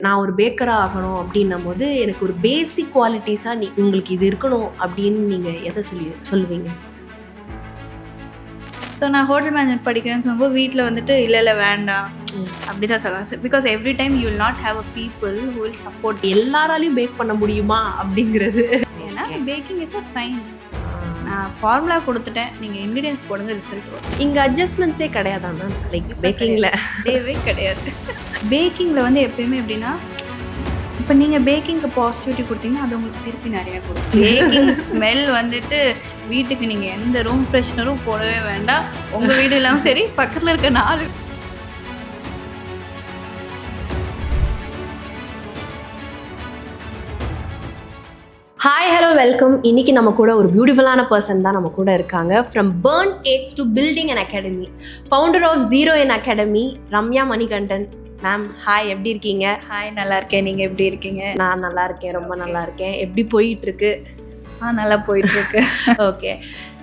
நான் ஒரு பேக்கராக ஆகணும் அப்படின்னும் போது எனக்கு ஒரு பேசிக் குவாலிட்டிஸாக உங்களுக்கு இது இருக்கணும் அப்படின்னு நீங்கள் எதை சொல்லுவீங்க? ஸோ நான் ஹோட்டல் மேனேஜ்மெண்ட் படிக்கிறேன்னு சொல்லும்போது வீட்டில் வந்துட்டு இல்லை வேண்டாம் அப்படி தான் சொல்லுவேன். Because every time you will not have a people who will support. எல்லாராலையும் பேக் பண்ண முடியுமா அப்படிங்கிறது. ஏன்னா பேக்கிங் இஸ் அ சயின்ஸ். நான் ஃபார்முலா கொடுத்துட்டேன், நீங்கள் இன்க்ரீடியன்ஸ் போடுங்க, ரிசல்ட் வரும். இங்கே அட்ஜஸ்ட்மெண்ட்ஸே கிடையாதா மேம்? லைக் பேக்கிங்கில் டேவே கிடையாது. பேக்கிங்கில் வந்து எப்பயுமே எப்படின்னா, இப்போ நீங்கள் பேக்கிங்க்கு பாசிட்டிவிட்டி கொடுத்தீங்கன்னா அது உங்களுக்கு திருப்பி நிறையா கொடுக்கும். பேக்கிங் ஸ்மெல் வந்துட்டு வீட்டுக்கு நீங்கள் எந்த ரூம் ஃப்ரெஷ்னரும் போடவே வேண்டாம். உங்கள் வீடு இல்லாமல் சரி, பக்கத்தில் இருக்க 4. Hi hello welcome. இன்னைக்கு நம்ம கூட ஒரு பியூட்டிஃபுல்லான பர்சன் தான் நம்ம கூட இருக்காங்க. From burn cakes to building an academy, founder of zero in academy, Ramya Manikandan ma'am. Hi, எப்படி இருக்கீங்க? ஹாய், நல்லா இருக்கேன். நீங்கள் எப்படி இருக்கீங்க? நான் நல்லா இருக்கேன், ரொம்ப நல்லா இருக்கேன். எப்படி போயிட்டுருக்கு? நல்லா போயிட்டுருக்கு. ஓகே.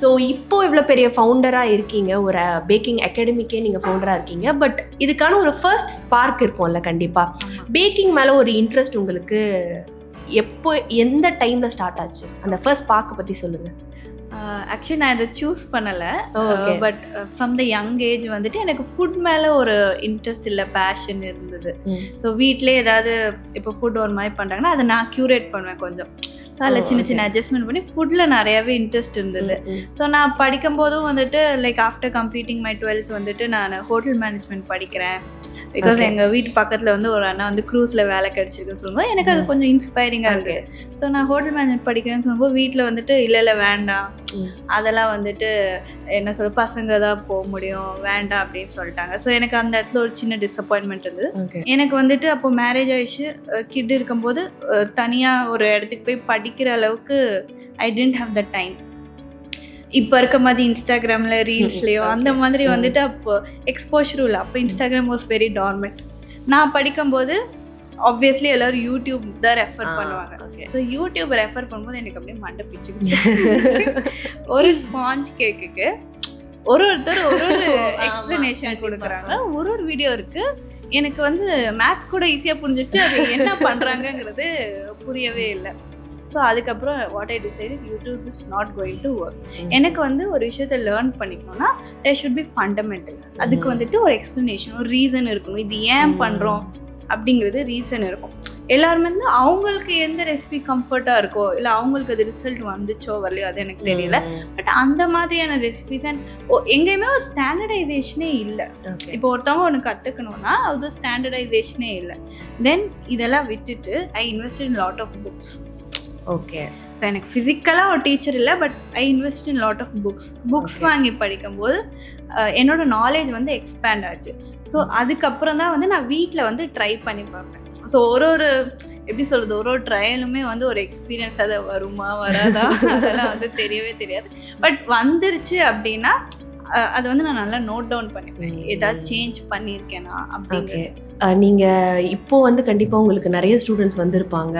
ஸோ இப்போ இவ்வளோ பெரிய ஃபவுண்டராக இருக்கீங்க, ஒரு பேக்கிங் அகாடமிக்கே நீங்கள் ஃபவுண்டராக இருக்கீங்க. பட் இதுக்கான ஒரு ஃபர்ஸ்ட் ஸ்பார்க் இருக்கும்ல கண்டிப்பாக. பேக்கிங் மேலே ஒரு இன்ட்ரெஸ்ட் உங்களுக்கு எப்போ, எந்த டைமில் ஸ்டார்ட் ஆச்சு? அந்த ஃபர்ஸ்ட் ஸ்பார்க்கை பற்றி சொல்லுங்கள். ஆக்சுவலி நான் இதை சூஸ் பண்ணலை. But from the young age வந்துட்டு எனக்கு ஃபுட் மேலே ஒரு இன்ட்ரெஸ்ட் இல்லை, பேஷன் இருந்தது. ஸோ வீட்டிலே ஏதாவது இப்போ ஃபுட் ஒரு மாதிரி பண்ணுறாங்கன்னா அதை நான் க்யூரேட் பண்ணுவேன் கொஞ்சம். ஸோ அதில் சின்ன சின்ன அட்ஜஸ்ட்மெண்ட் பண்ணி ஃபுட்டில் நிறையாவே இன்ட்ரெஸ்ட் இருந்தது. ஸோ நான் படிக்கும் போதும் வந்துட்டு like after completing my 12th வந்துட்டு நான் ஹோட்டல் மேனேஜ்மெண்ட் படிக்கிறேன். பிகாஸ் எங்கள் வீட்டு பக்கத்தில் வந்து ஒரு அண்ணா வந்து க்ரூஸில் வேலை கிடச்சிருக்குன்னு சொல்லும்போது எனக்கு அது கொஞ்சம் இன்ஸ்பைரிங்காக இருக்குது. ஸோ நான் ஹோட்டல் மேனேஜ்மெண்ட் படிக்கிறேன்னு சொல்லும்போது வீட்டில் வந்துட்டு இல்லை வேண்டாம், அதெல்லாம் வந்துட்டு என்ன சொல்ல, பசங்க தான் போக முடியும், வேண்டாம் அப்படின்னு சொல்லிட்டாங்க. ஸோ எனக்கு அந்த இடத்துல ஒரு சின்ன டிசப்பாயின்மெண்ட் இருந்தது. எனக்கு வந்துட்டு அப்போ மேரேஜ் ஆகிடுச்சு, கிட் இருக்கும்போது தனியாக ஒரு இடத்துக்கு போய் படிக்கிற அளவுக்கு ஐ டென்ட் ஹாவ் த டைம். இப்போ இருக்க மாதிரி இன்ஸ்டாகிராமில் ரீல்ஸ்லேயோ அந்த மாதிரி வந்துட்டு அப்போ எக்ஸ்போஷரும் இல்லை. அப்போ இன்ஸ்டாகிராம் வாஸ் வெரி டார்மெண்ட். நான் படிக்கும்போது ஆப்வியஸ்லி எல்லோரும் யூடியூப் தான் ரெஃபர் பண்ணுவாங்க. ஸோ யூடியூப் ரெஃபர் பண்ணும்போது எனக்கு அப்படியே மண்டை பிச்சுக்கிட்டு ஒரு ஸ்பாஞ்ச் கேக்குக்கு ஒருத்தர் ஒரு எக்ஸ்பிளனேஷன் கொடுக்குறாங்க, ஒரு வீடியோ இருக்குது. எனக்கு வந்து மேத்ஸ் கூட ஈஸியாக புரிஞ்சிருச்சு, அது என்ன பண்ணுறாங்கங்கிறது புரியவே இல்லை. ஸோ அதுக்கப்புறம் what I decided, YouTube is not going to work. எனக்கு வந்து ஒரு விஷயத்தை லேர்ன் பண்ணிக்கணும்னா தேர் ஷுட் பி ஃபண்டமெண்டல்ஸ். அதுக்கு வந்துட்டு ஒரு எக்ஸ்ப்ளனேஷன், ஒரு ரீசன் இருக்கணும். இது ஏன் பண்ணுறோம் அப்படிங்கிறது ரீசன் இருக்கும். எல்லாருமே வந்து அவங்களுக்கு எந்த ரெசிபி கம்ஃபர்ட்டாக இருக்கோ, இல்லை அவங்களுக்கு அது ரிசல்ட் வந்துச்சோ வரலையோ அது எனக்கு தெரியல. பட் அந்த மாதிரியான ரெசிபிஸ் அண்ட் எங்கேயுமே ஒரு ஸ்டாண்டர்டைசேஷனே இல்லை. இப்போ ஒருத்தவங்க ஒன்று கற்றுக்கணும்னா அது ஸ்டாண்டர்டைசேஷனே இல்லை. தென் இதெல்லாம் விட்டுட்டு I invest in lot of books. Okay. So எனக்கு ஃபிசிக்கலாக ஒரு டீச்சர் இல்லை, but I invest in lot of books வாங்கி படிக்கும்போது என்னோட நாலேஜ் வந்து எக்ஸ்பேண்ட் ஆச்சு. ஸோ அதுக்கப்புறம் தான் வந்து நான் வீட்டில் வந்து ட்ரை பண்ணி பார்ப்பேன். ஸோ ஒரு எப்படி சொல்கிறது, ஒரு ட்ரையலுமே வந்து ஒரு எக்ஸ்பீரியன்ஸ், அதை வருமா வராதா அதெல்லாம் வந்து தெரியவே தெரியாது. பட் வந்துருச்சு அப்படின்னா அது வந்து நான் நல்லா நோட் டவுன் பண்ணிப்பேன், ஏதாவது சேஞ்ச் பண்ணியிருக்கேனா அப்படிங்க. நீங்கள் இப்போது வந்து கண்டிப்பாக உங்களுக்கு நிறைய ஸ்டூடெண்ட்ஸ் வந்திருப்பாங்க.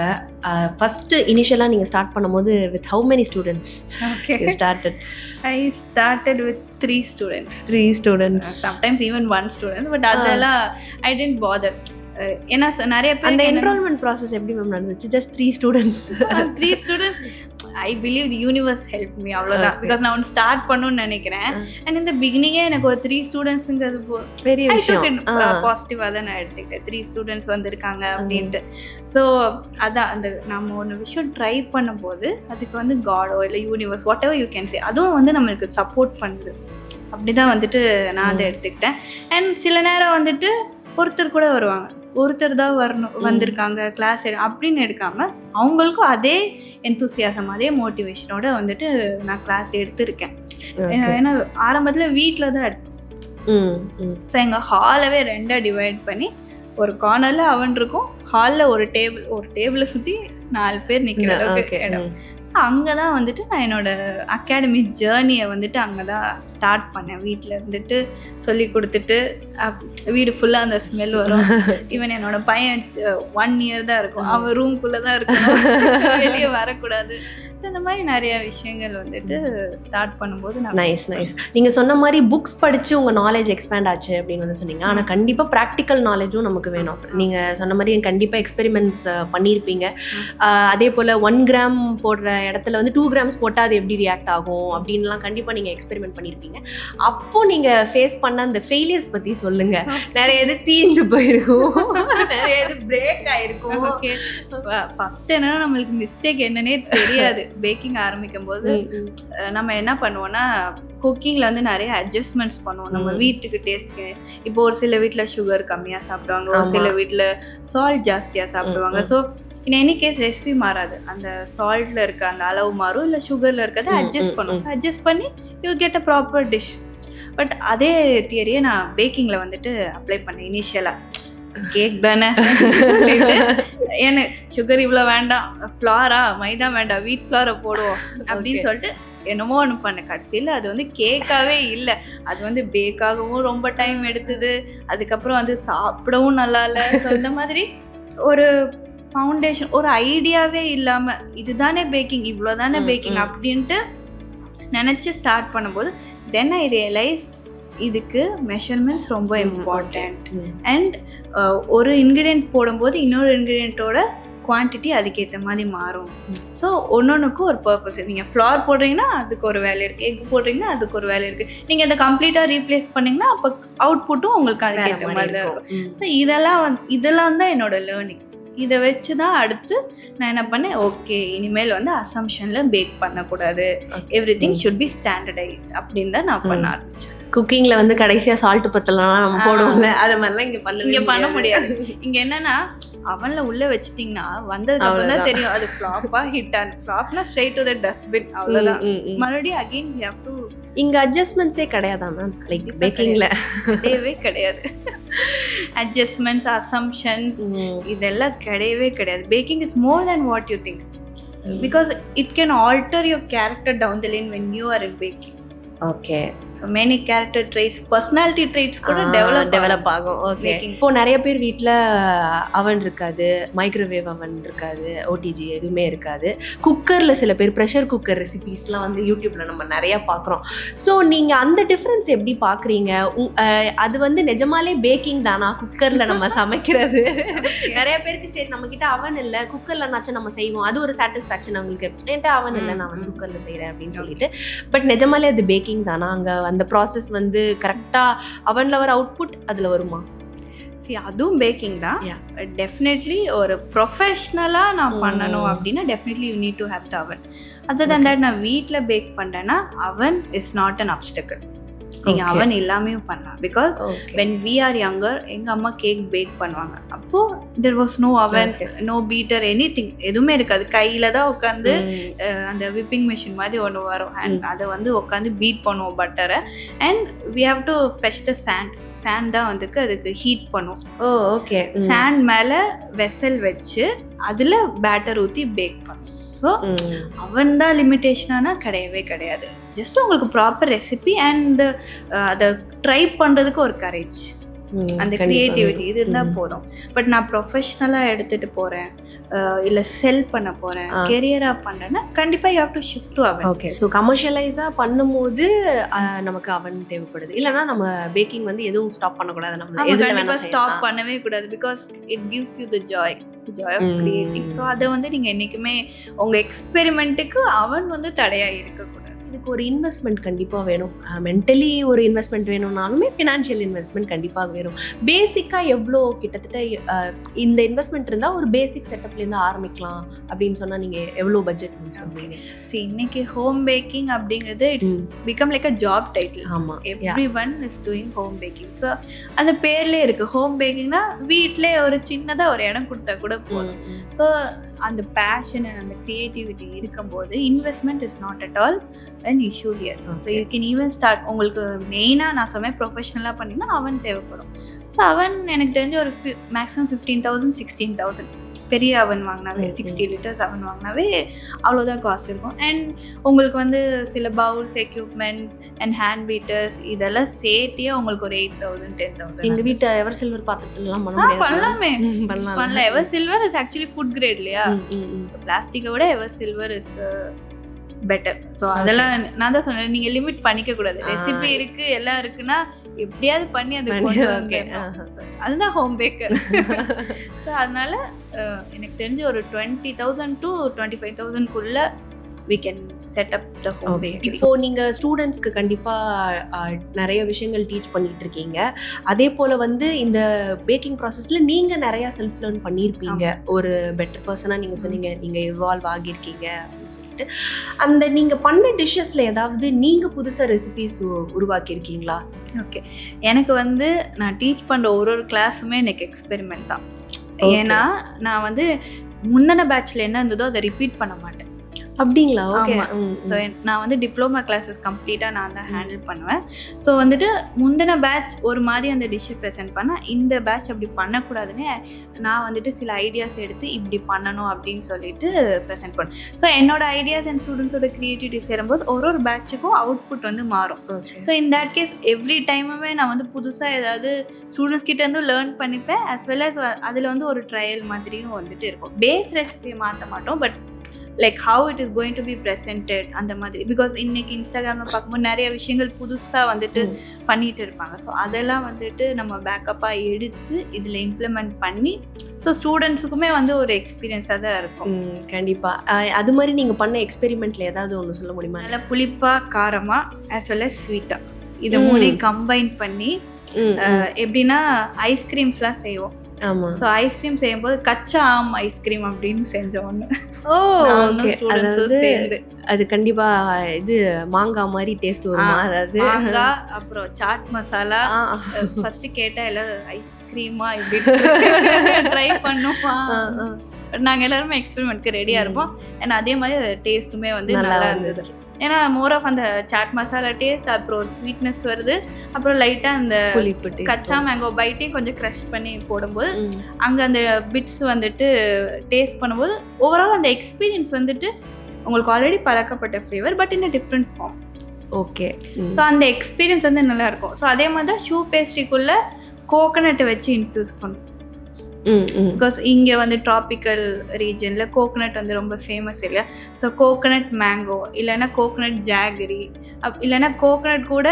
ஃபஸ்ட்டு இனிஷியலாக நீங்கள் ஸ்டார்ட் பண்ணும்போது with how many students you started? I started with 3 students. 3 students. Sometimes even 1 student. But அதெல்லாம் I didn't bother. ஏன்னா நிறைய பேர் அந்த என்ரோல்மெண்ட் ப்ராசஸ் எப்படி மேம் நடந்துச்சு? Just 3 students. 3 students I believe the universe help me, அவ்வளோதான். Because நான் ஒன்று ஸ்டார்ட் பண்ணணும்னு நினைக்கிறேன். அண்ட் இந்த பிகினிங்கே எனக்கு ஒரு 3 ஸ்டூடெண்ட்ஸுங்கிறது பெரிய விஷயம். பாசிட்டிவாக தான் நான் எடுத்துக்கிட்டேன். 3 ஸ்டூடெண்ட்ஸ் வந்திருக்காங்க அப்படின்ட்டு. ஸோ அதான், அந்த நம்ம ஒரு விஷயம் ட்ரை பண்ணும்போது அதுக்கு வந்து காடோ இல்லை universe what ever you can say, அதுவும் வந்து நம்மளுக்கு சப்போர்ட் பண்ணுது. அப்படி தான் வந்துட்டு நான் அதை எடுத்துக்கிட்டேன். அண்ட் சில நேரம் வந்துட்டு ஒருத்தர் கூட வருவாங்க, ஒருத்தர் தான் வந்திருக்காங்க கிளாஸ் அப்படின்னு எடுக்காமல் அவங்களுக்கும் அதே எந்தூசியாசம், அதே மோட்டிவேஷனோட வந்துட்டு நான் கிளாஸ் எடுத்திருக்கேன். ஏன்னா ஆரம்பத்தில் வீட்டில் தான் எடுத்தோம். ஸோ எங்கள் ஹாலவே 2 டிவைட் பண்ணி ஒரு கார்னரில் அவன் இருக்கும், ஹாலில் ஒரு டேபிளை சுற்றி 4 பேர் நிற்கிற அளவுக்கு இடம். அங்கே தான் வந்துட்டு நான் என்னோடய அகாடமி ஜேர்னியை வந்துட்டு அங்கே தான் ஸ்டார்ட் பண்ணேன். வீட்டில் இருந்துட்டு சொல்லி கொடுத்துட்டு வீடு ஃபுல்லாக அந்த ஸ்மெல் வரும். ஈவன் என்னோடய பையன் 1 year தான் இருக்கும், அவன் ரூம்குள்ளே தான் இருக்கணும், வெளியே வரக்கூடாது. இந்த மாதிரி நிறைய விஷயங்கள் வந்துட்டு ஸ்டார்ட் பண்ணும்போது நைஸ். நீங்கள் சொன்ன மாதிரி புக்ஸ் படித்து உங்கள் நாலேஜ் எக்ஸ்பேண்ட் ஆச்சு அப்படின்னு வந்து சொன்னீங்க. ஆனால் கண்டிப்பாக ப்ராக்டிக்கல் நாலேஜும் நமக்கு வேணும். நீங்கள் சொன்ன மாதிரி கண்டிப்பாக எக்ஸ்பெரிமெண்ட்ஸ் பண்ணியிருப்பீங்க. அதே போல் 1 கிராம் போடுற இடத்துல வந்து 2 கிராம்ஸ் போட்டால் அது எப்படி ரியாக்ட் ஆகும் அப்படின்லாம் கண்டிப்பாக நீங்கள் எக்ஸ்பெரிமெண்ட் பண்ணியிருப்பீங்க. அப்போது நீங்கள் ஃபேஸ் பண்ண அந்த ஃபெயிலியர்ஸ் பற்றி சொல்லுங்கள். நிறைய இது தீஞ்சு போயிருக்கும், நிறைய இது பிரேக் ஆகிருக்கும். ஓகே, ஃபர்ஸ்ட் என்னன்னா நம்மளுக்கு மிஸ்டேக் என்னன்னே தெரியாது. பேக்கிங் ஆரம்பிக்கும் போது நம்ம என்ன பண்ணுவோம்னா குக்கிங்கில் வந்து நிறைய அட்ஜஸ்ட்மெண்ட்ஸ் பண்ணுவோம் நம்ம வீட்டுக்கு டேஸ்ட்டுக்கு. இப்போ ஒரு சில வீட்டில் சுகர் கம்மியாக சாப்பிடுவாங்க, ஒரு சில வீட்டில் சால்ட் ஜாஸ்தியாக சாப்பிடுவாங்க. So in any case recipe மாறாது, அந்த சால்ட்டில் இருக்க அந்த அளவு மாறும், இல்லை சுகரில் இருக்கிறத அட்ஜஸ்ட் பண்ணுவோம். ஸோ அட்ஜஸ்ட் பண்ணி you get a proper dish. But அதே தியரியை நான் பேக்கிங்கில் வந்துட்டு அப்ளை பண்ணேன். இனிஷியலாக கேக் தானே, எனக்கு சுகர் இவ்வளோ வேண்டாம், ஃப்ளாரா மைதா வேண்டாம், வீட் ஃப்ளாரை போடுவோம் அப்படின்னு சொல்லிட்டு என்னமோ ஒன்று பண்ண. கடைசியில் அது வந்து கேக்காகவே இல்லை, அது வந்து பேக்காகவும் ரொம்ப டைம் எடுத்தது. அதுக்கப்புறம் வந்து சாப்பிடவும் நல்லா இல்லை. ஸோ இந்த மாதிரி ஒரு ஃபவுண்டேஷன், ஒரு ஐடியாவே இல்லாமல் இதுதானே பேக்கிங், இவ்வளோ தானே பேக்கிங் அப்படின்ட்டு நினச்சி ஸ்டார்ட் பண்ணும்போது தென் ஐ ரியலைஸ் இதுக்கு மெஷர்மெண்ட்ஸ் ரொம்ப இம்பார்ட்டண்ட். அண்ட் ஒரு இன்க்ரீடியன்ட் போடும்போது இன்னொரு இன்க்ரீடியண்ட்டோட குவான்டிட்டி அதுக்கேற்ற மாதிரி மாறும். ஸோ ஒன்னொன்றுக்கும் ஒரு பர்பஸ். நீங்கள் ஃப்ளார் போடுறீங்கன்னா அதுக்கு ஒரு வேலை இருக்குது, எக் போடுறீங்கன்னா அதுக்கு ஒரு வேலை இருக்குது. நீங்கள் இதை கம்ப்ளீட்டாக ரீப்ளேஸ் பண்ணிங்கன்னா அப்போ அவுட்புட்டும் உங்களுக்கு அதுக்கேற்ற மாதிரி தான் இருக்கும். ஸோ இதெல்லாம் தான் என்னோட லேர்னிங்ஸ். இதை வச்சு தான் அடுத்து நான் என்ன பண்ணேன், ஓகே இனிமேல் வந்து அசம்ஷனில் பேக் பண்ணக்கூடாது, every thing should be standardised அப்படின்னு தான் நான் பண்ண ஆரம்பிச்சேன். குக்கிங்கில் வந்து கடைசியாக சால்ட்டு பத்தலாம் நம்ம போடுவோம்ல, அது மாதிரிலாம் இங்கே பண்ண முடியாது. இங்கே என்னன்னா அவனில் உள்ளே வச்சுட்டிங்கன்னா வந்ததுக்கு அப்புறம் தான் தெரியும் அது ஃப்ளாப்பா ஹிட். அண்ட் ஃப்ளாப்னா ஸ்ட்ரைட் டு த டஸ்ட்பின், அவ்வளோதான். மறுபடியும் அகெயின் வி ஹேவ் டு. இங்கே அட்ஜஸ்ட்மெண்ட்ஸே கிடையாதா மேம்? லைக் பேக்கிங்கில் கிடையவே கிடையாது. அட்ஜஸ்ட்மெண்ட்ஸ், அசம்ஷன்ஸ் இதெல்லாம் கிடையவே கிடையாது. Baking is more than what you think, because it can alter your character down the line when you are in baking. Okay, many character traits, personality traits கூட develop ஆகும். ஓகே, இப்போ நிறைய பேர் வீட்டில் அவன் இருக்காது, மைக்ரோவேவ் அவன் இருக்காது, ஓடிஜி எதுவுமே இருக்காது. குக்கரில் சில பேர் ப்ரெஷர் குக்கர் ரெசிபீஸ்லாம் வந்து யூடியூப்பில் நம்ம நிறையா பார்க்குறோம். ஸோ நீங்கள் அந்த டிஃப்ரென்ஸ் எப்படி பார்க்குறீங்க? அது வந்து நிஜமாலே பேக்கிங் தானா குக்கரில் நம்ம சமைக்கிறது? நிறைய பேருக்கு சரி நம்மக்கிட்ட அவன் இல்லை, குக்கர்லனாச்சும் நம்ம செய்வோம், அது ஒரு சாட்டிஸ்ஃபேக்ஷன் அவங்களுக்கு. என்கிட்ட அவன் இல்லை, நான் வந்து குக்கரில் செய்கிறேன் அப்படின்னு சொல்லிட்டு. பட் நிஜமாலே அது பேக்கிங் தானா? அங்கே அந்த ப்ராசஸ் வந்து கரெக்டாக அவனில் வர அவுட்புட் அதில் வருமா? அதுவும் பேக்கிங் தான். டெஃபினெட்லி ஒரு ப்ரொஃபஷ்னலாக நான் பண்ணணும் அப்படின்னா definitely you need to have the oven. Other than that நான் வீட்டில் பேக் பண்ணுறேன்னா அவன் இஸ் நாட் அன் அப்டக்கிள். நீங்கள் அவன் எல்லாமே பண்ணலாம். Because when we are younger எங்கள் அம்மா கேக் பேக் பண்ணுவாங்க. அப்போது there was no oven, no beater, anything எதுவுமே இருக்காது. கையில் தான் உட்காந்து அந்த விப்பிங் மிஷின் மாதிரி ஒன்று வரும், அண்ட் அதை வந்து உட்காந்து பீட் பண்ணுவோம் பட்டரை. And we have to fetch the sand தான் வந்துக்கு அதுக்கு ஹீட் பண்ணுவோம். ஓகே, சாண்ட் மேலே வெசல் வச்சு அதில் பேட்டர் ஊற்றி பேக் பண்ணுவோம். ஸோ அவன் தான் லிமிட்டேஷனானா கிடையவே கிடையாது. ஜஸ்ட் உங்களுக்கு ப்ராப்பர் ரெசிபி அண்ட் அதை ட்ரை பண்ணுறதுக்கு ஒரு கரேஜ், அந்த க்ரியேட்டிவிட்டி இது இருந்தால் போதும். பட் நான் ப்ரொஃபஷ்னலாக எடுத்துகிட்டு போகிறேன், இல்லை செல் பண்ண போகிறேன், கெரியராக பண்ணுறேன்னா கண்டிப்பாக you have to shift to அவன். ஓகே, ஸோ கமர்ஷியலைஸாக பண்ணும்போது நமக்கு அவன் தேவைப்படுது. இல்லைனா நம்ம பேக்கிங் வந்து எதுவும் ஸ்டாப் பண்ணக்கூடாது, நம்ம கண்டிப்பாக ஸ்டாப் பண்ணவே கூடாது. Because it gives you the joy of creating. So அதை வந்து நீங்கள் என்றைக்குமே உங்கள் எக்ஸ்பெரிமெண்ட்டுக்கு அவன் வந்து தடையாக இருக்கக்கூடாது. இதுக்கு ஒரு இன்வெஸ்ட்மெண்ட் கண்டிப்பாக வேணும். மென்டலி ஒரு இன்வெஸ்ட்மெண்ட் வேணும்னாலுமே ஃபினான்ஷியல் இன்வெஸ்ட்மெண்ட் கண்டிப்பாக வேணும். பேசிக்காக எவ்வளோ கிட்டத்தட்ட இந்த இன்வெஸ்ட்மெண்ட் இருந்தால் ஒரு பேசிக் செட்டப்லேருந்து ஆரம்பிக்கலாம் அப்படின்னு சொன்னால் நீங்கள் எவ்வளோ பட்ஜெட் சொல்லுவீங்க? சரி, இன்னைக்கு ஹோம் பேக்கிங் அப்படிங்கிறது it's become like a job title. ஆமாம், every one is doing home baking. So அந்த பேர்லேயே இருக்குது ஹோம் பேக்கிங்னா வீட்டிலே ஒரு சின்னதாக ஒரு இடம் கொடுத்தா கூட போதும். ஸோ அந்த பேஷன் அண்ட் அந்த க்ரியேட்டிவிட்டி இருக்கும்போது investment is not at all an issue here. So you can even start. உங்களுக்கு மெயினாக நான் சொன்னேன் ப்ரொஃபஷ்னலாக பண்ணிங்கன்னா அவன் தேவைப்படும். ஸோ அவன் எனக்கு தெரிஞ்ச ஒரு மேக்ஸிமம் 15,000 16,000 பெரிய அவன் வாங்கினாவே 60 லிட்டர்ஸ் அவன் வாங்கினாவே அவ்வளோதான் காஸ்ட் இருக்கும். அண்ட் உங்களுக்கு வந்து சில bowls, equipments and hand beaters இதெல்லாம் சேர்த்தியே உங்களுக்கு ஒரு 8,000 10,000. எங்கள் வீட்டு எவர் சில்வர் பாத்திரத்துலாம் பண்ணலாம். Ever silver is actually food grade இல்லையா? பிளாஸ்டிக்கை விட ever silver is better. So அதெல்லாம் நான் தான் சொன்னேன், நீங்கள் லிமிட் பண்ணிக்க கூடாது. ரெசிபி இருக்கு எல்லாம் இருக்குன்னா எப்படியாவது பண்ணி அது கொண்டு வாங்க. அதுதான் ஹோம் பேக்கர். ஸோ அதனால எனக்கு தெரிஞ்ச ஒரு 20,000 to 25,000 we can set up the home bakery. So நீங்கள் ஸ்டூடெண்ட்ஸ்க்கு கண்டிப்பாக நிறைய விஷயங்கள் டீச் பண்ணிட்டு இருக்கீங்க. அதே போல் வந்து இந்த பேக்கிங் ப்ராசஸில் நீங்கள் நிறையா செல்ஃப் லேர்ன் பண்ணியிருப்பீங்க. ஒரு பெட்டர் பர்சனாக நீங்கள் சொன்னீங்க, நீங்கள் இன்வால்வ் ஆகியிருக்கீங்க அப்படின்னு சொல்லிட்டு. அந்த நீங்கள் பண்ண டிஷ்ஷஸில் ஏதாவது நீங்கள் புதுசாக ரெசிபிஸ் உருவாக்கியிருக்கீங்களா? ஓகே, எனக்கு வந்து நான் டீச் பண்ணுற ஒரு கிளாஸுமே எனக்கு எக்ஸ்பெரிமெண்ட் தான். ஏன்னா நான் வந்து முந்தின பேட்சில் என்ன இருந்ததோ அதை ரிப்பீட் பண்ண மாட்டேன். அப்படிங்களா? ஓகே. ஸோ நான் வந்து டிப்ளமா கிளாஸஸ் கம்ப்ளீட்டாக நான் தான் ஹேண்டில் பண்ணுவேன். ஸோ வந்துட்டு முந்தின பேட்ச் ஒரு மாதிரி அந்த டிஷ்ஷை ப்ரெசென்ட் பண்ணால் இந்த பேட்ச் அப்படி பண்ணக்கூடாதுன்னு நான் வந்துட்டு சில ஐடியாஸ் எடுத்து இப்படி பண்ணணும் அப்படின்னு சொல்லிட்டு ப்ரெசென்ட் பண்ணுவேன். ஸோ என்னோட ஐடியாஸ் அண்ட் ஸ்டூடெண்ட்ஸோட க்ரியேட்டிவிட்டி சேரும்போது ஒரு பேட்சுக்கும் அவுட்புட் வந்து மாறும். So in that case every டைமுமே நான் வந்து புதுசாக ஏதாவது ஸ்டூடெண்ட்ஸ் கிட்டேருந்து லேர்ன் பண்ணிப்பேன். அஸ் வெல் அஸ் அதில் வந்து ஒரு ட்ரையல் மாதிரியும் வந்துட்டு இருக்கும். பேஸ் ரெசிபியை மாற்ற மாட்டோம், but like how it is going to be presented அந்த மாதிரி. பிகாஸ் இன்னைக்கு இன்ஸ்டாகிராமில் பார்க்கும்போது நிறைய விஷயங்கள் புதுசாக வந்துட்டு பண்ணிட்டு இருப்பாங்க. ஸோ அதெல்லாம் வந்துட்டு நம்ம பேக்கப்பாக எடுத்து இதில் இம்ப்ளிமெண்ட் பண்ணி ஸோ ஸ்டூடெண்ட்ஸுக்குமே வந்து ஒரு எக்ஸ்பீரியன்ஸாக தான் இருக்கும். கண்டிப்பாக. அது மாதிரி நீங்கள் பண்ண எக்ஸ்பெரிமெண்ட்டில் ஏதாவது ஒன்று சொல்ல முடியுமா? நல்லா புளிப்பாக, காரமாக, ஆஸ் வெல் அஸ் ஸ்வீட்டாக இது மூணையும் கம்பைன் பண்ணி எப்படின்னா ஐஸ்கிரீம்ஸ்லாம் செய்வோம். ஆமா. ஸோ ஐஸ்கிரீம் செய்யும்போது கச்சா ஆம் ஐஸ்கிரீம் அப்படின்னு செஞ்சோம் ஒன்று. அதாவது அது கண்டிப்பா இது மாங்காய் மாதிரி டேஸ்ட் வருமா? அதாவது மாங்காய் அப்புறம் சாட் மசாலா. ஃபர்ஸ்ட் கேட்டா எல்லாரும் ஐஸ்கிரீமா இப்படி ட்ரை பண்ணுமா. நாங்கள் எல்லாருமே எக்ஸ்பெரிமெண்ட்க்கு ரெடியாக இருப்போம். ஏன்னா அதே மாதிரி அது டேஸ்ட்டுமே வந்து நல்லா இருந்தது. ஏன்னா மோர் ஆஃப் அந்த சாட் மசாலா டேஸ்ட், அப்புறம் ஒரு ஸ்வீட்னஸ் வருது, அப்புறம் லைட்டாக அந்த கச்சா மேங்கோ பைட்டையும் கொஞ்சம் க்ரஷ் பண்ணி போடும்போது அங்கே அந்த பிட்ஸ் வந்துட்டு டேஸ்ட் பண்ணும்போது ஓவரால் அந்த எக்ஸ்பீரியன்ஸ் வந்துட்டு உங்களுக்கு ஆல்ரெடி பழக்கப்பட்ட flavour but in a different form. Okay. So அந்த எக்ஸ்பீரியன்ஸ் வந்து நல்லா இருக்கும். ஸோ அதே மாதிரி தான் ஷூ பேஸ்ட்ரிக்குள்ளே கோகனட்டை வச்சு இன்ஃப்யூஸ் பண்ணும். பிகாஸ் இங்கே வந்து ட்ராபிக்கல் ரீஜனில் கோகனட் வந்து ரொம்ப ஃபேமஸ் இல்லையா? ஸோ கோகனட் மேங்கோ இல்லைன்னா கோகனட் ஜாகரி இல்லைன்னா கோகனட் கூட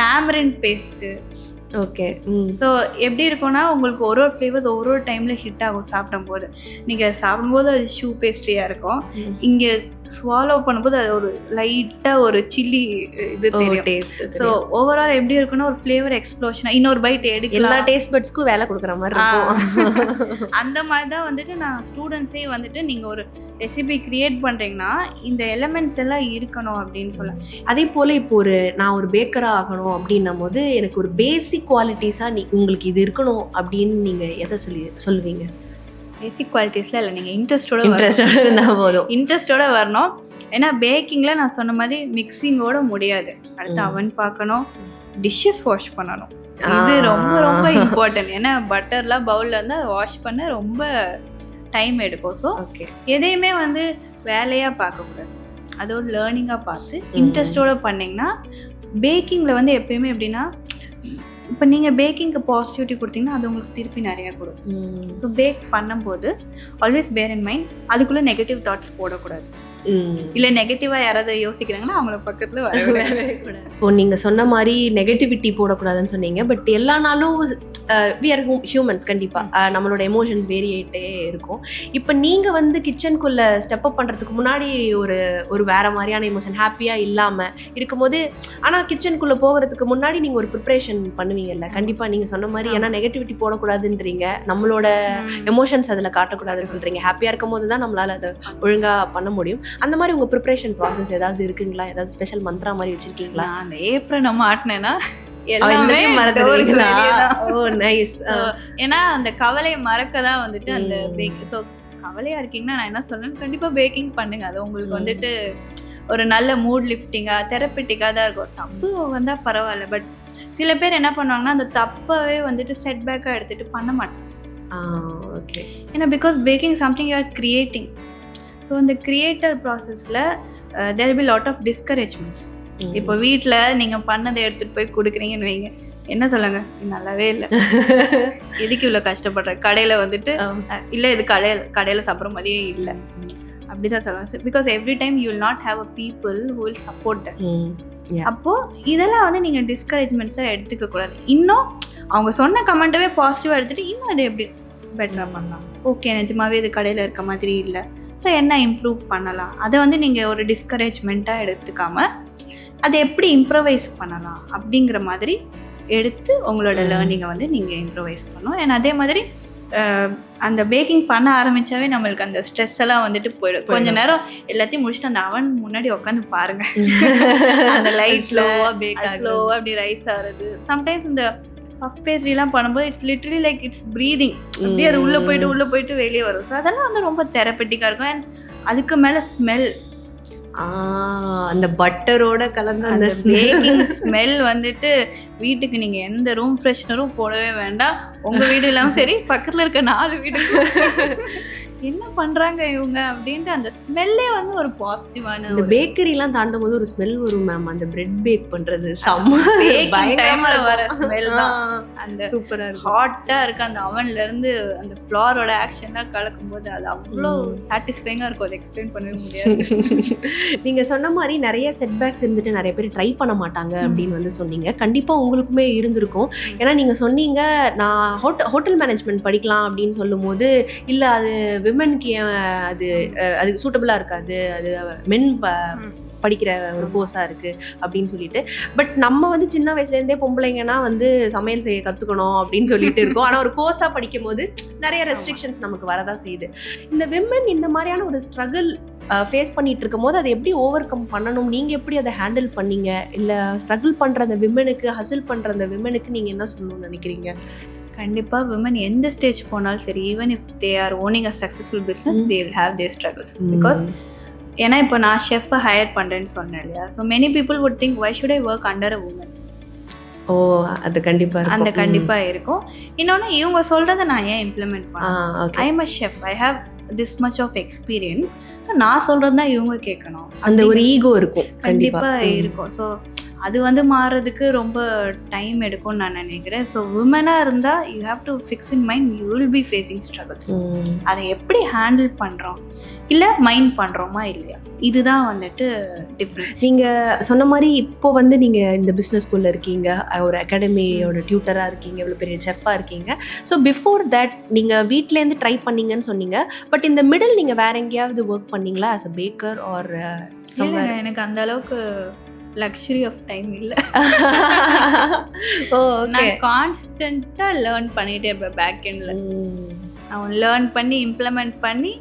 டேமரின் பேஸ்ட்டு. ஓகே. ஸோ எப்படி இருக்கும்னா உங்களுக்கு ஒரு ஒரு ஃப்ளேவர்ஸ் ஒரு ஒரு டைமில் ஹிட் ஆகும் சாப்பிடும்போது. நீங்கள் சாப்பிடும்போது அது ஷூ பேஸ்ட்ரியாக இருக்கும், இங்கே ஸ்வாலோ பண்ணும்போது அது ஒரு லைட்டாக ஒரு சில்லி இது தெரியும் டேஸ்ட். ஸோ ஓவரால் எப்படி இருக்குன்னா ஒரு ஃப்ளேவர் எக்ஸ்ப்ளோஷனாக இன்னொரு பைட் எடுக்க எல்லா டேஸ்ட் பட்ஸ்க்கும் வேலை கொடுக்குற மாதிரி இருக்கும். அந்த மாதிரி தான் வந்துட்டு நான் ஸ்டூடெண்ட்ஸே வந்துட்டு நீங்கள் ஒரு ரெசிபி கிரியேட் பண்ணுறீங்கன்னா இந்த எலமெண்ட்ஸ் எல்லாம் இருக்கணும் அப்படின்னு சொல்ல. அதே போல் இப்போ நான் ஒரு பேக்கராக ஆகணும் அப்படின்னும் போது எனக்கு ஒரு பேசிக் குவாலிட்டிஸாக உங்களுக்கு இது இருக்கணும் அப்படின்னு நீங்கள் எதை சொல்லுவீங்க? பேசிக் குவாலிட்டிஸில் இல்லை, நீங்கள் இன்ட்ரெஸ்டோட இருந்தால் போதும். இன்ட்ரெஸ்டோட வரணும். ஏன்னா பேக்கிங்கில் நான் சொன்ன மாதிரி மிக்சிங்கோட முடியாது. அடுத்து அவன் பார்க்கணும், டிஷ்ஷஸ் வாஷ் பண்ணணும். இது ரொம்ப ரொம்ப இம்பார்ட்டன்ட். ஏன்னா பட்டர்லாம் பவுலில் வந்து அதை வாஷ் பண்ண ரொம்ப டைம் எடுக்கும். ஸோ எதையுமே வந்து வேலையாக பார்க்கக்கூடாது, அது ஒரு லேர்னிங்காக பார்த்து இன்ட்ரெஸ்டோட பண்ணிங்கன்னா பேக்கிங்கில் வந்து எப்பயுமே எப்படின்னா இப்போ நீங்கள் பேக்கிங்க்கு பாசிட்டிவிட்டி கொடுத்தீங்கன்னா அது உங்களுக்கு திருப்பி நிறையா கொடுக்கும். ஸோ பேக் பண்ணும்போது ஆல்வேஸ் பேர் இன் மைண்ட் அதுக்குள்ளே நெகட்டிவ் தாட்ஸ் போடக்கூடாது. இல்லை நெகட்டிவாக யாராவது யோசிக்கிறாங்கன்னா அவங்கள பக்கத்தில் வரவே கூடாது. இப்போ நீங்கள் சொன்ன மாதிரி நெகட்டிவிட்டி போடக்கூடாதுன்னு சொன்னீங்க. பட் எல்லா நாளும் வி ஆர் ஹியூமன்ஸ், கண்டிப்பாக நம்மளோட எமோஷன்ஸ் வேரி ஆகிட்டே இருக்கும். இப்போ நீங்கள் வந்து கிச்சனுக்குள்ளே ஸ்டெப் அப் பண்ணுறதுக்கு முன்னாடி ஒரு வேறு மாதிரியான எமோஷன் ஹாப்பியாக இல்லாமல் இருக்கும்போது, ஆனால் கிச்சனுக்குள்ளே போகிறதுக்கு முன்னாடி நீங்கள் ஒரு ப்ரிப்ரேஷன் பண்ணுவீங்கல்ல கண்டிப்பாக நீங்கள் சொன்ன மாதிரி. ஏன்னா நெகட்டிவிட்டி போடக்கூடாதுன்றீங்க, நம்மளோட எமோஷன்ஸ் அதில் காட்டக்கூடாதுன்னு சொல்கிறீங்க. ஹாப்பியாக இருக்கும் போது தான் நம்மளால் அதை ஒழுங்காக பண்ண முடியும். அந்த மாதிரி உங்கள் ப்ரிப்ரேஷன் ப்ராசஸ் ஏதாவது இருக்குங்களா? ஏதாவது ஸ்பெஷல் மந்த்ரா மாதிரி வச்சுருக்கீங்களா? அந்த ஏப்ரல் நம்ம ஆட்டினேன்னா ஏன்னா அந்த கவலையை மறக்க தான் வந்துட்டு அந்த பேக்கிங். ஸோ கவலையா இருக்கீங்கன்னா நான் என்ன சொல்றேன், கண்டிப்பா பேக்கிங் பண்ணுங்க. அது உங்களுக்கு வந்துட்டு ஒரு நல்ல மூட் லிஃப்டிங்கா தெரப்பிட்டிக்கா தான் இருக்கும். தப்பு வந்தா பரவாயில்ல, பட் சில பேர் என்ன பண்ணுவாங்கன்னா அந்த தப்பவே வந்துட்டு செட் பேக்கா எடுத்துட்டு பண்ண மாட்டாங்க. ஏன்னா because baking something you are creating. So அந்த கிரியேட்டர் ப்ராசஸில் there will be lot of discouragements. இப்போ வீட்டில் நீங்கள் பண்ணதை எடுத்துகிட்டு போய் கொடுக்குறீங்கன்னு வைங்க, என்ன சொல்லுங்க, இது நல்லாவே இல்லை, எதுக்கு இவ்வளோ கஷ்டப்படுற, கடையில் வந்துட்டு இல்லை இது கடையில் சாப்பிட்ற மாதிரியே இல்லை அப்படிதான் சொல்லுவேன். Because every time you will not have a people who will support that. Yeah. அப்போது இதெல்லாம் வந்து நீங்கள் டிஸ்கரேஜ்மெண்ட்ஸாக எடுத்துக்க கூடாது. இன்னும் அவங்க சொன்ன கமெண்ட்டவே பாசிட்டிவாக எடுத்துகிட்டு இன்னும் இதை எப்படி பெட்டராக பண்ணலாம், ஓகே நிஜமாவே இது கடையில் இருக்க மாதிரி இல்லை, ஸோ என்ன இம்ப்ரூவ் பண்ணலாம், அதை வந்து நீங்கள் ஒரு டிஸ்கரேஜ்மெண்ட்டாக எடுத்துக்காமல் அதை எப்படி இம்ப்ரவைஸ் பண்ணலாம் அப்படிங்கிற மாதிரி எடுத்து உங்களோட லேர்னிங்கை வந்து நீங்கள் இம்ப்ரவைஸ் பண்ணணும். அண்ட் அதே மாதிரி அந்த பேக்கிங் பண்ண ஆரம்பித்தாவே நம்மளுக்கு அந்த ஸ்ட்ரெஸ் எல்லாம் வந்துட்டு போயிடும். கொஞ்ச நேரம் எல்லாத்தையும் முடிச்சுட்டு அந்த அவன் முன்னாடி உட்காந்து பாருங்கள், அந்த லைட் ஸ்லோவாக அப்படி ரைஸ் ஆகுறது. சம்டைம்ஸ் இந்த பஃப் பேஸ்ட்ரிலாம் பண்ணும்போது it's literally like it's breathing, அப்படியே அது உள்ளே போயிட்டு வெளியே வரும். ஸோ அதெல்லாம் வந்து ரொம்ப தெரப்பெட்டிக்காக இருக்கும். அண்ட் அதுக்கு மேலே ஸ்மெல், அந்த பட்டரோட கலந்து அந்த பேக்கிங் ஸ்மெல் வந்துட்டு வீட்டுக்கு நீங்க எந்த ரூம் ஃப்ரெஷ்னரும் போடவே வேண்டாம். உங்க வீடு இல்லாமல் சரி, பக்கத்துல இருக்க 4 வீடு என்ன பண்றாங்க இவங்க அப்படின்ட்டு அந்த ஸ்மெல்லே வந்து ஒரு பாசிட்டிவான. இந்த பேக்கரிலாம் தாண்டும் போது ஒரு ஸ்மெல் வரும் மேம், அந்த பிரெட் பேக் பண்றது டைம்ல வர ஸ்மெல் தான் அந்த சூப்பரா ஹாட்டா இருக்கு. அந்த அவன்ல இருந்து அந்த ஃப்ளாரோட ஆக்ஷன்லாம் கலக்கும் போது அது அவ்வளோ சாட்டிஸ்ஃபைங்கா இருக்கும், அதை எக்ஸ்பிளைன் பண்ணவே முடியாது. நீங்க சொன்ன மாதிரி நிறைய செட்பேக்ஸ் இருந்துட்டு நிறைய பேர் ட்ரை பண்ண மாட்டாங்க அப்படின்னு வந்து சொன்னீங்க. கண்டிப்பா உங்களுக்குமே இருந்திருக்கும். ஏன்னா நீங்க சொன்னீங்க நான் ஹோட்டல் மேனேஜ்மெண்ட் படிக்கலாம் அப்படின்னு சொல்லும் போது இல்லை அது விமனுக்கு அது அதுக்கு சூட்டபிளாக இருக்காது, அது மென் படிக்கிற ஒரு கோர்ஸாக இருக்குது அப்படின்னு சொல்லிட்டு. பட் நம்ம வந்து சின்ன வயசுலேருந்தே பொம்பளைங்கன்னா வந்து சமையல் செய்ய கற்றுக்கணும் அப்படின்னு சொல்லிட்டு இருக்கோம். ஆனால் ஒரு கோர்ஸாக படிக்கும் போது நிறைய ரெஸ்ட்ரிக்ஷன்ஸ் நமக்கு வரதான் செய்யுது. இந்த விமன் இந்த மாதிரியான ஒரு ஸ்ட்ரகிள் ஃபேஸ் பண்ணிட்டு இருக்கும் போது அதை எப்படி ஓவர் கம் பண்ணணும், நீங்கள் எப்படி அதை ஹேண்டில் பண்ணீங்க? இல்லை ஸ்ட்ரகிள் பண்ணுற அந்த விமனுக்கு, ஹசில் பண்ணுற அந்த விமனுக்கு நீங்கள் என்ன சொல்லணும்னு நினைக்கிறீங்க? கண்டிப்பாக விமன் எந்த ஸ்டேஜ் போனாலும் சரி, even if they are owning a successful business, they will have their struggles. Because ஏன்னா இப்போ நான் ஷெஃப்பை ஹையர் பண்ணுறேன்னு சொன்னேன் இல்லையா, so many people would think why should I work under a woman. Oh, அது கண்டிப்பாக அந்த கண்டிப்பாக இருக்கும். இன்னொன்று இவங்க சொல்கிறத நான் ஏன் இம்ப்ளிமெண்ட் பண்ணேன், I am a chef, I have this much of experience, so நான் சொல்கிறது தான் இவங்க கேட்கணும். அந்த ஒரு ஈகோ இருக்கும், கண்டிப்பாக இருக்கும். ஸோ அது வந்து மாறுறதுக்கு ரொம்ப டைம் எடுக்கும்னு நான் நினைக்கிறேன். ஸோ விமனாக இருந்தால் you have to fix in mind you will be facing struggles. அதை எப்படி ஹேண்டில் பண்ணுறோம், இல்லை மைண்ட் பண்ணுறோமா இல்லையா, இதுதான் வந்துட்டு டிஃப்ரெண்ட். நீங்கள் சொன்ன மாதிரி இப்போ வந்து நீங்கள் இந்த பிஸ்னஸ் ஸ்கூலில் இருக்கீங்க, ஒரு அகாடமியோட டியூட்டராக இருக்கீங்க, இவ்வளோ பெரிய செஃப்பாக இருக்கீங்க. ஸோ பிஃபோர் தட் நீங்கள் வீட்டிலேருந்து ட்ரை பண்ணீங்கன்னு சொன்னீங்க. பட் இந்த மிடில் நீங்கள் வேற எங்கேயாவது ஒர்க் பண்ணீங்களா ஆஸ் அ பேக்கர் ஆர்? எனக்கு அந்த அளவுக்கு லக்ஸரி ஆஃப் டைம் இல்லை. நான் கான்ஸ்டன்ட்டாக லேர்ன் பண்ணிகிட்டே இருப்பேன் பேக் எண்டில். நான் லேர்ன் பண்ணி இம்ப்ளிமெண்ட் பண்ணி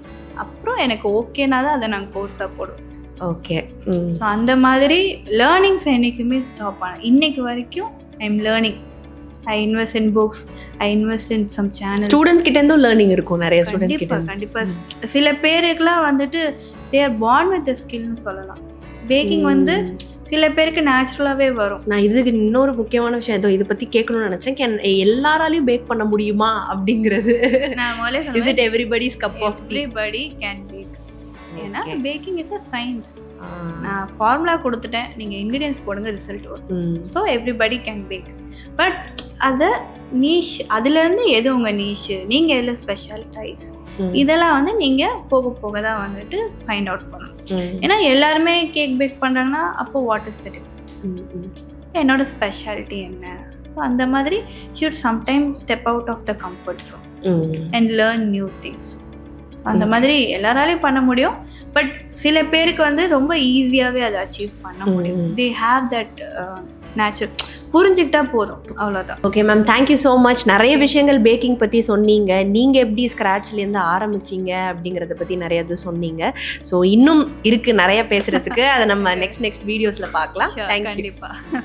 அப்புறம் எனக்கு ஓகேனா தான் அதை நான் கோர்ஸாக போடுவேன். ஓகே. ஸோ அந்த மாதிரி லேர்னிங்ஸ் என்றைக்குமே ஸ்டாப் பண்ணேன். இன்னைக்கு வரைக்கும் I am learning. I invest in books, I invest in some channel. Students கிட்ட இருந்தும் லேர்னிங் இருக்கும் நிறைய ஸ்டூடெண்ட்ஸ் கிட்ட. கண்டிப்பாக சில பேருக்குலாம் வந்துட்டு they are born with the ஸ்கில்னு சொல்லலாம். பேக்கிங் வந்து சில பேருக்கு நேச்சுரலாகவே வரும். நான் இதுக்கு இன்னொரு முக்கியமான விஷயம் ஏதோ இதை பற்றி கேட்கணும்னு நினச்சேன். எல்லாராலையும் பேக் பண்ண முடியுமா அப்படிங்கிறது. நான் முதல்ல is it everybody's cup of tea? Everybody can bake. ஏன்னா பேக்கிங் இஸ் அ சயின்ஸ். நான் ஃபார்முலா கொடுத்துட்டேன், நீங்கள் இன்க்ரீடியன்ஸ் போடுங்க, ரிசல்ட் வரும். So everybody can bake. But அதை நீஷ், அதுலேருந்து எது உங்கள் நீஷு, நீங்கள் எதில் ஸ்பெஷாலிட்டைஸ், இதெல்லாம் வந்து நீங்கள் போக போக தான் வந்துட்டு ஃபைண்ட் அவுட் பண்ணணும். ஏன்னா எல்லாருமே கேக் பேக் பண்ணுறாங்கன்னா அப்போ வாட் இஸ் த டிஃப்ரென்ஸ், என்னோட ஸ்பெஷாலிட்டி என்ன? ஸோ அந்த மாதிரி should sometime step out of the comfort zone and learn new things. அந்த மாதிரி எல்லாராலையும் பண்ண முடியும். பட் சில பேருக்கு வந்து ரொம்ப ஈஸியாகவே அதை அச்சீவ் பண்ண முடியும். தே ஹாவ் தட் நேச்சுரல், புரிஞ்சுக்கிட்டா போதும், அவ்வளோதான். Okay ma'am, thank you so much. நிறைய விஷயங்கள் பேக்கிங் பற்றி சொன்னீங்க. நீங்கள் எப்படி ஸ்க்ராட்ச்லேருந்து ஆரம்பிச்சிங்க அப்படிங்கிறத பற்றி நிறைய இது சொன்னீங்க. ஸோ இன்னும் இருக்குது நிறைய பேசுகிறதுக்கு. அதை நம்ம நெக்ஸ்ட் வீடியோஸில் பார்க்கலாம். தேங்க்யூ. கண்டிப்பாக.